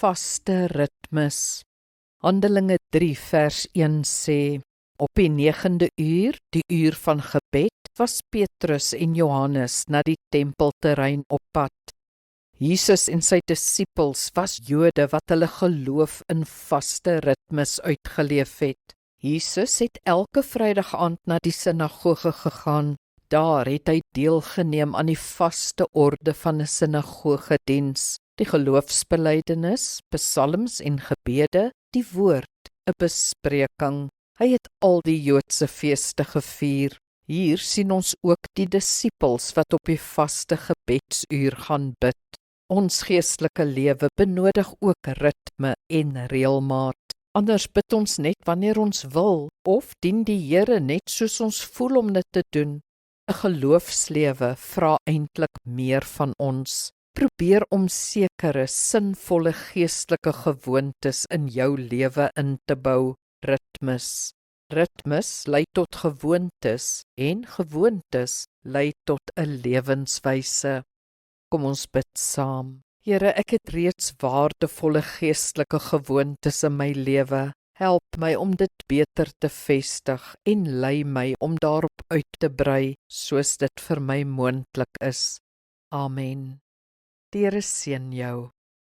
vaste ritmes. Handelinge 3 vers 1 sê, op die 9de uur, die uur van gebed, was Petrus en Johannes na die tempelterrein op pad. Jesus en sy disippels was Jode wat hulle geloof in vaste ritmes uitgeleef het. Jesus het elke Vrydag aand na die sinagoge gegaan. Daar het hy deelgeneem aan die vaste orde van 'n sinagogediens, die geloofsbelydenis, psalms en gebede, die woord, 'n bespreking. Hy het al die Joodse feeste gevier. Hier sien ons ook die disippels wat op die vaste gebedsuur gaan bid. Ons geestelike lewe benodig ook ritme en reëlmaat. Anders bid ons net wanneer ons wil, of dien die Here net soos ons voel om dit te doen. 'n Geloofslewe vra eintlik meer van ons. Probeer om sekere sinvolle geestelike gewoontes in jou lewe in te bou. Ritmes. Ritmes lei tot gewoontes en gewoontes lei tot 'n lewenswyse. Kom ons bid saam. Here, ek het reeds waardevolle geestelike gewoontes in my lewe. Help my om dit beter te vestig en lei my om daarop uit te brei, soos dit vir my moontlik is. Amen. Die Here seën jou.